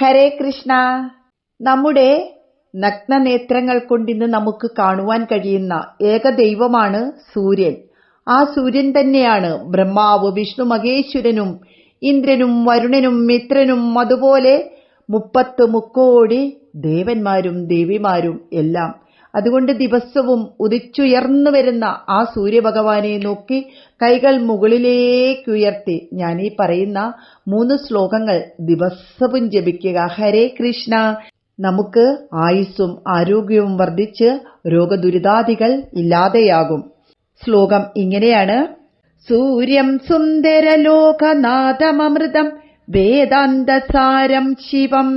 ഹരേ കൃഷ്ണ. നമ്മുടെ നഗ്നനേത്രങ്ങൾ കൊണ്ടിന്ന് നമുക്ക് കാണുവാൻ കഴിയുന്ന ഏക ദൈവമാണ് സൂര്യൻ. ആ സൂര്യൻ തന്നെയാണ് ബ്രഹ്മാവ്, വിഷ്ണു മഹേശ്വരനും ഇന്ദ്രനും വരുണനും മിത്രനും അതുപോലെ 30 മുക്കോടി ദേവന്മാരും ദേവിമാരും എല്ലാം. അതുകൊണ്ട് ദിവസവും ഉദിച്ചുയർന്നു വരുന്ന ആ സൂര്യഭഗവാനെ നോക്കി കൈകൾ മുകളിലേക്കുയർത്തി ഞാൻ ഈ പറയുന്ന 3 ശ്ലോകങ്ങൾ ദിവസവും ജപിക്കുക. ഹരേ കൃഷ്ണ. നമുക്ക് ആയുസ്സും ആരോഗ്യവും വർദ്ധിച്ച് രോഗദുരിതാദികൾ ഇല്ലാതെയാകും. ശ്ലോകം ഇങ്ങനെയാണ്: സൂര്യം സുന്ദരലോകനാഥമമൃതം വേദാന്തസാരം ശിവം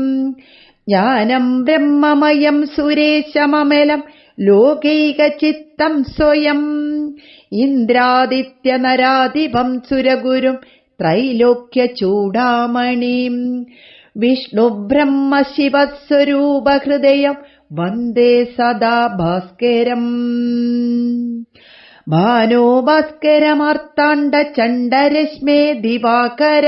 ജ്ഞാനം ബ്രഹ്മമയം സുരേശമമലം ലോകൈകചിത്തം സ്വയം ഇന്ദ്രാദിത്യനരാധിപം സുരഗുരും ത്രൈലോക്യചൂടാമണിം വിഷ്ണു ബ്രഹ്മ ശിവസ്വരൂപഹൃദയം വന്ദേ സദാ ഭാസ്കരം. ഭാനോ ഭാസ്കരമാർത്താണ്ഡ ചണ്ഡരശ്മേ ദിവാകര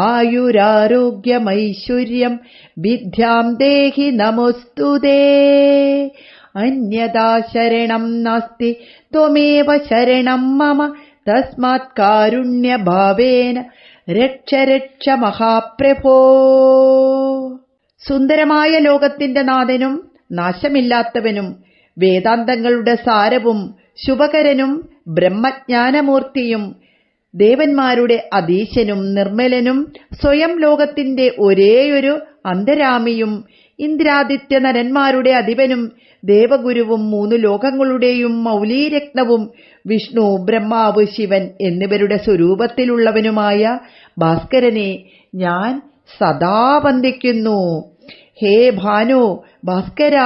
ആയുരാരോഗ്യമൈശ്വര്യം വിദ്യാം ദേഹി നമോസ്തുതേ. അന്യഥാ ശരണം നാസ്തി ത്വമേവ ശരണം മമ തസ്മാത് കാരുണ്യഭാവേന രക്ഷ രക്ഷ മഹാപ്രഭോ. സുന്ദരമായ ലോകത്തിന്റെ നാഥനും നാശമില്ലാത്തവനും വേദാന്തങ്ങളുടെ സാരവും ശുഭകരനും ബ്രഹ്മജ്ഞാനമൂർത്തിയും ദേവന്മാരുടെ അധീശനും നിർമ്മലനും സ്വയം ലോകത്തിന്റെ ഒരേയൊരു അന്തരാമിയും ഇന്ദ്രാദിത്യ നരന്മാരുടെ അധിപനും ദേവഗുരുവും 3 ലോകങ്ങളുടെയും മൗലീരത്നവും വിഷ്ണു ബ്രഹ്മാവ് ശിവൻ എന്നിവരുടെ സ്വരൂപത്തിലുള്ളവനുമായ ഭാസ്കരനെ ഞാൻ സദാ വന്ദിക്കുന്നു. ഹേ ഭാനു, ഭാസ്കര,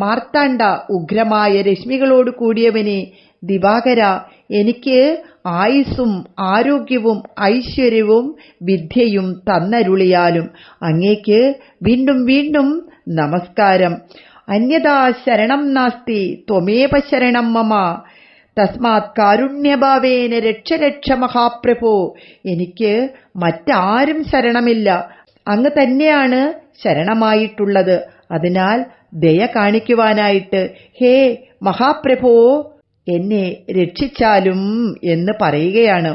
മാർത്താണ്ഡ, ഉഗ്രമായ രശ്മികളോട് കൂടിയവനെ, ദിവാകര, എനിക്ക് ആയുസ്സും ആരോഗ്യവും ഐശ്വര്യവും വിദ്യയും തന്നരുളിയാലും അങ്ങേക്ക് വീണ്ടും വീണ്ടും നമസ്കാരം. അന്യഥാ ശരണം നാസ്തി ത്വമേവ ശരണം മമ തസ്മാത് കാരുണ്യഭാവേന രക്ഷ രക്ഷ മഹാപ്രഭോ. എനിക്ക് മറ്റാരും ശരണമില്ല, അങ്ങ് തന്നെയാണ് ശരണമായിട്ടുള്ളത്. അതിനാൽ ദയ കാണിക്കുവാനായിട്ട് ഹേ മഹാപ്രഭോ എന്നെ രക്ഷിച്ചാലും എന്ന് പറയുകയാണ്.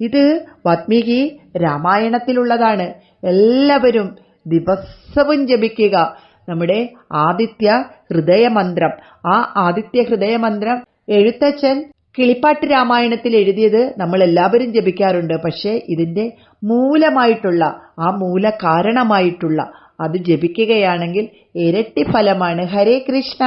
ഇത് വാത്മീകി രാമായണത്തിലുള്ളതാണ്. എല്ലാവരും ദിവസവും ജപിക്കുക. നമ്മുടെ ആദിത്യ ഹൃദയമന്ത്രം. ആ ആദിത്യ ഹൃദയമന്ത്രം എഴുത്തച്ഛൻ കിളിപ്പാട്ട് രാമായണത്തിൽ എഴുതിയത് നമ്മൾ എല്ലാവരും ജപിക്കാറുണ്ട്. പക്ഷേ ഇതിന്റെ മൂലമായിട്ടുള്ള ആ മൂല കാരണമായിട്ടുള്ള അത് ജപിക്കുകയാണെങ്കിൽ ഇരട്ടി ഫലമാണ്. ഹരേ കൃഷ്ണ.